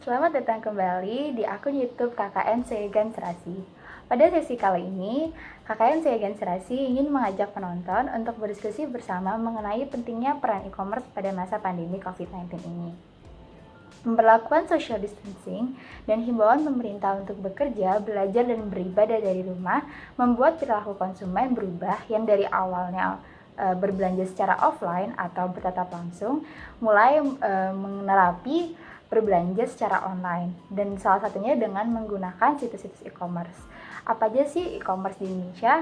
Selamat datang kembali di akun YouTube KKN Segan Serasi. Pada sesi kali ini, KKN Segan Serasi ingin mengajak penonton untuk berdiskusi bersama mengenai pentingnya peran e-commerce pada masa pandemi COVID-19 ini. Pemberlakuan social distancing dan himbauan pemerintah untuk bekerja, belajar, dan beribadah dari rumah membuat perilaku konsumen berubah yang dari awalnya berbelanja secara offline atau bertatap langsung mulai menerapi berbelanja secara online, dan salah satunya dengan menggunakan situs-situs e-commerce. Apa aja sih e-commerce di Indonesia?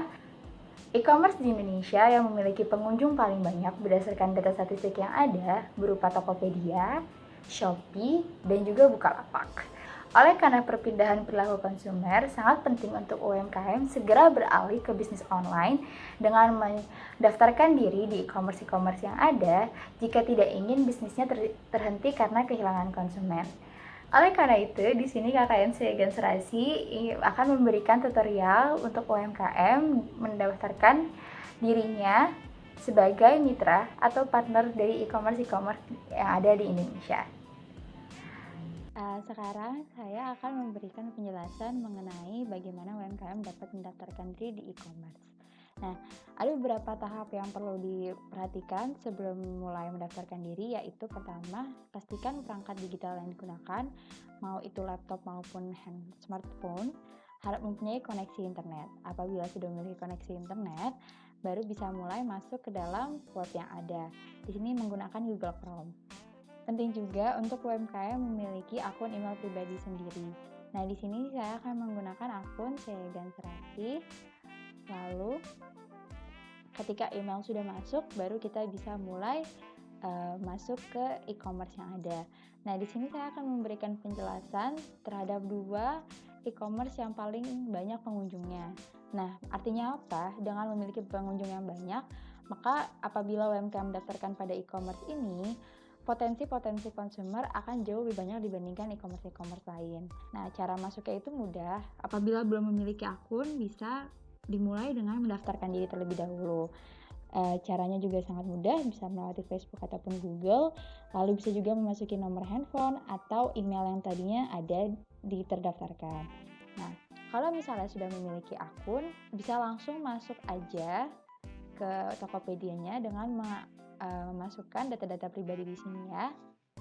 E-commerce di Indonesia yang memiliki pengunjung paling banyak berdasarkan data statistik yang ada berupa Tokopedia, Shopee, dan juga Bukalapak. Oleh karena perpindahan perilaku konsumer, sangat penting untuk UMKM segera beralih ke bisnis online dengan mendaftarkan diri di e-commerce yang ada jika tidak ingin bisnisnya terhenti karena kehilangan konsumen. Oleh karena itu, di sini KKN Segan Serasi akan memberikan tutorial untuk UMKM mendaftarkan dirinya sebagai mitra atau partner dari e-commerce yang ada di Indonesia. Sekarang saya akan memberikan penjelasan mengenai bagaimana UMKM dapat mendaftarkan diri di e-commerce. Nah, ada beberapa tahap yang perlu diperhatikan sebelum mulai mendaftarkan diri, yaitu pertama, pastikan perangkat digital yang digunakan, mau itu laptop maupun smartphone, harus mempunyai koneksi internet. Apabila sudah memiliki koneksi internet, baru bisa mulai masuk ke dalam web yang ada. Di sini menggunakan Google Chrome. Penting juga untuk UMKM memiliki akun email pribadi sendiri. Nah, di sini saya akan menggunakan akun Segan Serasi. Lalu, ketika email sudah masuk, baru kita bisa mulai masuk ke e-commerce yang ada. Nah, di sini saya akan memberikan penjelasan terhadap dua e-commerce yang paling banyak pengunjungnya. Nah, artinya apa? Dengan memiliki pengunjung yang banyak, maka apabila UMKM mendaftarkan pada e-commerce ini, potensi consumer akan jauh lebih banyak dibandingkan e-commerce lain. Nah, cara masuknya itu mudah. Apabila belum memiliki akun, bisa dimulai dengan mendaftarkan diri terlebih dahulu. Caranya juga sangat mudah, bisa melalui Facebook ataupun Google, lalu bisa juga memasuki nomor handphone atau email yang tadinya ada di terdaftarkan. Nah, kalau misalnya sudah memiliki akun, bisa langsung masuk aja ke Tokopedia-nya dengan memasukkan data-data pribadi di sini ya.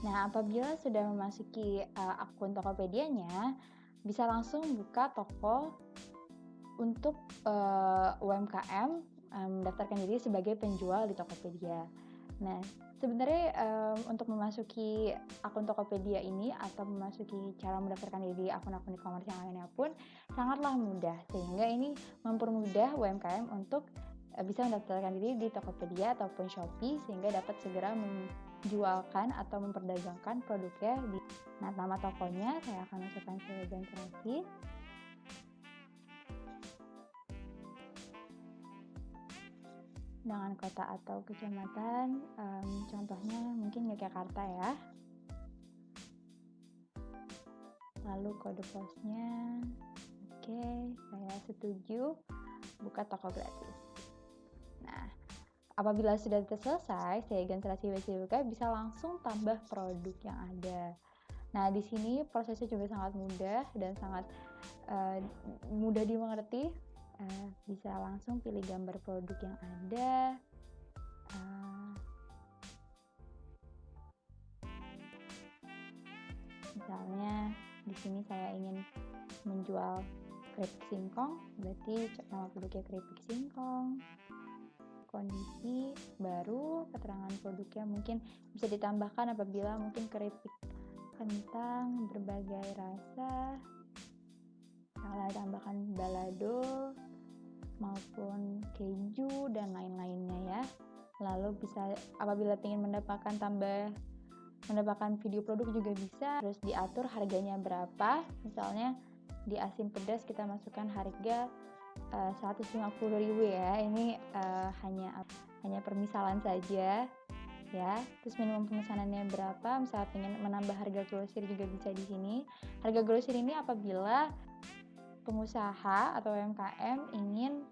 Nah, apabila sudah memasuki akun Tokopedia-nya, bisa langsung buka toko untuk UMKM mendaftarkan diri sebagai penjual di Tokopedia. Nah, sebenarnya untuk memasuki akun Tokopedia ini atau memasuki cara mendaftarkan diri di akun-akun e-commerce yang lainnya pun sangatlah mudah, sehingga ini mempermudah UMKM untuk bisa mendaftarkan diri di Tokopedia ataupun Shopee sehingga dapat segera menjualkan atau memperdagangkan produknya. Nah, nama tokonya saya akan masukkan Segan Serasi. Dengan kota atau kecamatan, contohnya mungkin Yogyakarta ya. Lalu kode posnya, oke, saya setuju, buka toko gratis. Nah, apabila sudah selesai, Segan Serasi buka, bisa langsung tambah produk yang ada. Nah, di sini prosesnya juga sangat mudah dan sangat mudah dimengerti. Bisa langsung pilih gambar produk yang ada. Misalnya di sini saya ingin menjual keripik singkong, berarti nama produknya keripik singkong. Kondisi baru, keterangan produknya mungkin bisa ditambahkan apabila mungkin keripik kentang berbagai rasa, misalnya tambahkan balado maupun keju dan lain-lainnya ya. Lalu bisa apabila ingin mendapatkan video produk juga bisa, terus diatur harganya berapa. Misalnya di asin pedas kita masukkan harga 150.000 ya. Ini hanya permisalan saja ya. Terus minimum pemesanannya berapa? Misalnya ingin menambah harga grosir juga bisa di sini. Harga grosir ini apabila pengusaha atau UMKM ingin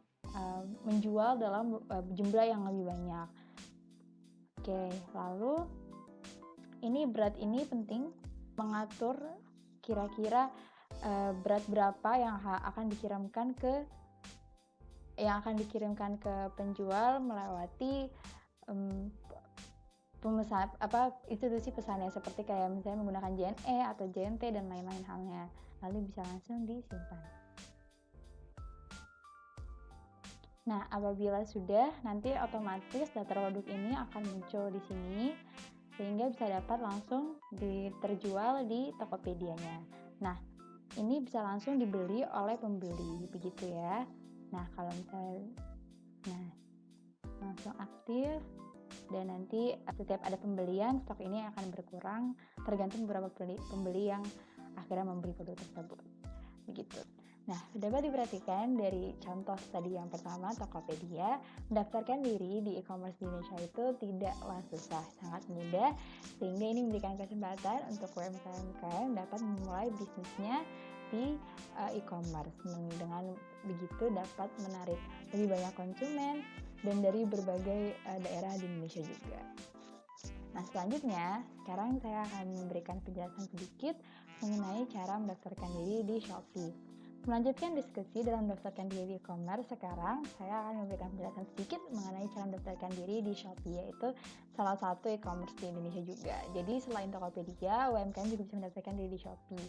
menjual dalam jumlah yang lebih banyak. Oke, lalu ini penting mengatur kira-kira berat berapa yang akan dikirimkan ke penjual melewati pemesan institusi pesannya, seperti kayak misalnya menggunakan JNE atau JNT dan lain-lain halnya. Lalu bisa langsung disimpan. Nah, apabila sudah, nanti otomatis daftar produk ini akan muncul di sini sehingga bisa dapat langsung terjual di Tokopedia-nya. Nah, ini bisa langsung dibeli oleh pembeli, begitu ya. Nah, kalau misalnya langsung aktif, dan nanti setiap ada pembelian, stok ini akan berkurang tergantung beberapa pembeli yang akhirnya membeli produk tersebut, begitu. Nah, dapat diperhatikan dari contoh tadi yang pertama, Tokopedia, mendaftarkan diri di e-commerce di Indonesia itu tidaklah susah, sangat mudah, sehingga ini memberikan kesempatan untuk UMKM dapat memulai bisnisnya di e-commerce. Dengan begitu dapat menarik lebih banyak konsumen dan dari berbagai daerah di Indonesia juga. Nah, selanjutnya, sekarang saya akan memberikan penjelasan sedikit mengenai cara mendaftarkan diri di Shopee. Melanjutkan diskusi dalam mendaftarkan diri di e-commerce, sekarang saya akan memberikan penjelasan sedikit mengenai cara mendaftarkan diri di Shopee, yaitu salah satu e-commerce di Indonesia juga. Jadi selain Tokopedia, UMKM juga bisa mendaftarkan diri di Shopee.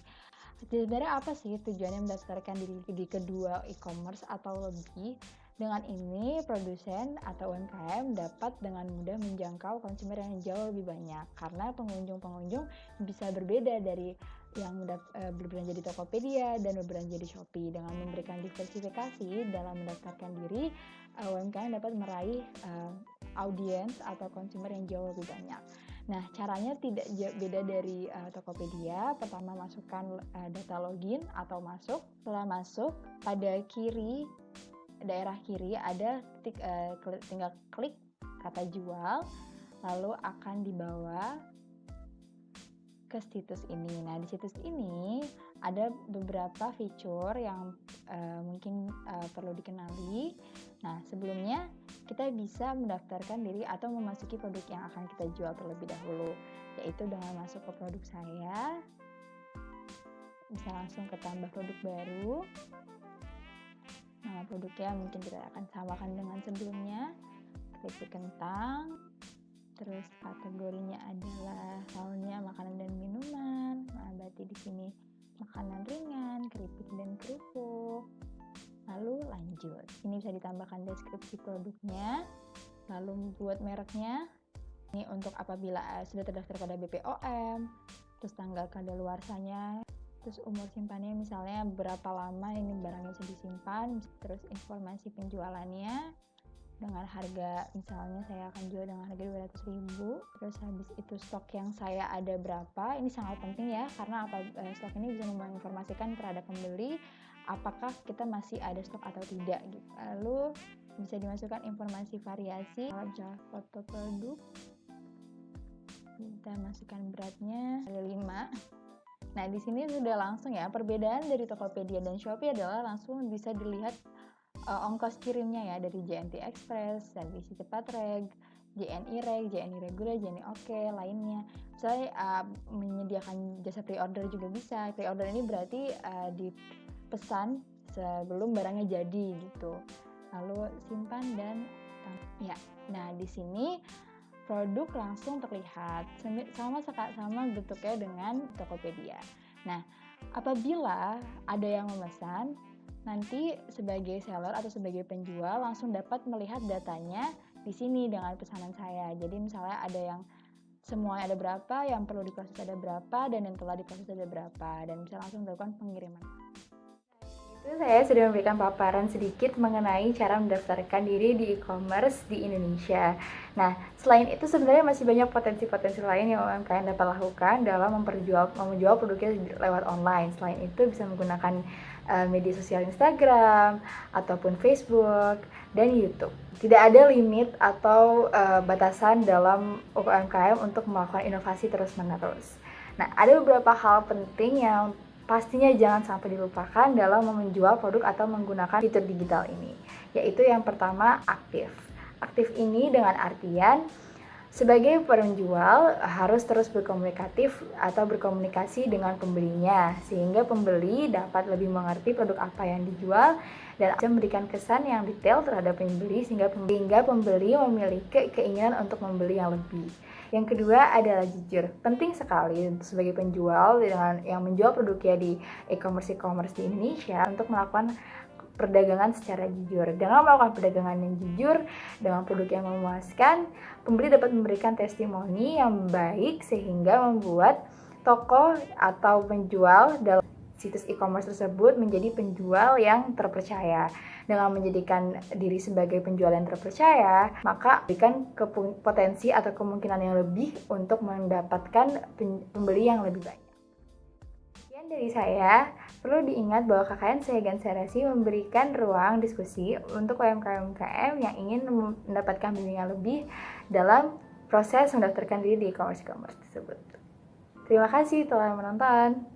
Sebenarnya apa sih tujuannya mendaftarkan diri di kedua e-commerce atau lebih? Dengan ini, produsen atau UMKM dapat dengan mudah menjangkau konsumen yang jauh lebih banyak, karena pengunjung-pengunjung bisa berbeda dari yang berbelanja di Tokopedia dan berbelanja di Shopee. Dengan memberikan diversifikasi dalam mendaftarkan diri, UMKM dapat meraih audiens atau konsumen yang jauh lebih banyak. Nah, caranya tidak beda dari Tokopedia. Pertama, masukkan data login atau masuk. Setelah masuk, pada daerah kiri ada tinggal klik kata jual, lalu akan dibawa ke situs ini. Nah, di situs ini ada beberapa fitur yang mungkin perlu dikenali. Nah, sebelumnya kita bisa mendaftarkan diri atau memasuki produk yang akan kita jual terlebih dahulu, yaitu dengan masuk ke produk saya, bisa langsung ke tambah produk baru. Nama produknya mungkin kita akan samakan dengan sebelumnya, keripik kentang. Terus kategorinya adalah halnya makanan dan minuman. Nah, berarti di sini makanan ringan, keripik dan kerupuk. Lalu lanjut. Ini bisa ditambahkan deskripsi produknya. Lalu buat mereknya. Ini untuk apabila sudah terdaftar pada BPOM. Terus tanggal kadaluarsanya. Terus umur simpannya misalnya berapa lama ini barangnya bisa disimpan. Terus informasi penjualannya. Dengan harga, misalnya saya akan jual dengan harga 200.000. Terus habis itu stok yang saya ada berapa. Ini sangat penting ya, karena stok ini bisa menginformasikan terhadap pembeli apakah kita masih ada stok atau tidak gitu. Lalu bisa dimasukkan informasi variasi, foto produk. Kita masukkan beratnya ada 5. Nah, di sini sudah langsung ya, perbedaan dari Tokopedia dan Shopee adalah langsung bisa dilihat ongkos kirimnya ya, dari JNT Express, servisi cepat reg, JNI reg, JNI reguler, JNI oke, lainnya. Misalnya menyediakan jasa pre-order juga bisa. Pre-order ini berarti dipesan sebelum barangnya jadi gitu. Lalu simpan dan ya. Nah, di sini produk langsung terlihat sama bentuknya dengan Tokopedia. Nah, apabila ada yang memesan, nanti sebagai seller atau sebagai penjual langsung dapat melihat datanya di sini dengan pesanan saya. Jadi misalnya ada yang semuanya ada berapa, yang perlu diproses ada berapa, dan yang telah diproses ada berapa, dan bisa langsung dilakukan pengiriman. Itu saya sudah memberikan paparan sedikit mengenai cara mendaftarkan diri di e-commerce di Indonesia. Nah, selain itu sebenarnya masih banyak potensi-potensi lain yang UMKM dapat lakukan dalam menjual produknya lewat online. Selain itu bisa menggunakan media sosial Instagram, ataupun Facebook, dan YouTube. Tidak ada limit atau batasan dalam UMKM untuk melakukan inovasi terus-menerus. Nah, ada beberapa hal penting yang pastinya jangan sampai dilupakan dalam menjual produk atau menggunakan fitur digital ini. Yaitu yang pertama, aktif. Aktif ini dengan artian Sebagai penjual harus terus berkomunikasi dengan pembelinya sehingga pembeli dapat lebih mengerti produk apa yang dijual dan bisa memberikan kesan yang detail terhadap pembeli sehingga pembeli memiliki keinginan untuk membeli yang lebih. Yang kedua adalah jujur. Penting sekali sebagai penjual dengan yang menjual produknya di e-commerce di Indonesia untuk melakukan perdagangan secara jujur. Dengan melakukan perdagangan yang jujur, dengan produk yang memuaskan, pembeli dapat memberikan testimoni yang baik sehingga membuat toko atau penjual dalam situs e-commerce tersebut menjadi penjual yang terpercaya. Dengan menjadikan diri sebagai penjual yang terpercaya, maka berikan potensi atau kemungkinan yang lebih untuk mendapatkan pembeli yang lebih banyak. Sekian dari saya, perlu diingat bahwa KKN Segan Serasi memberikan ruang diskusi untuk UMKM yang ingin mendapatkan bimbingan lebih dalam proses mendaftarkan diri di e-commerce tersebut. Terima kasih telah menonton.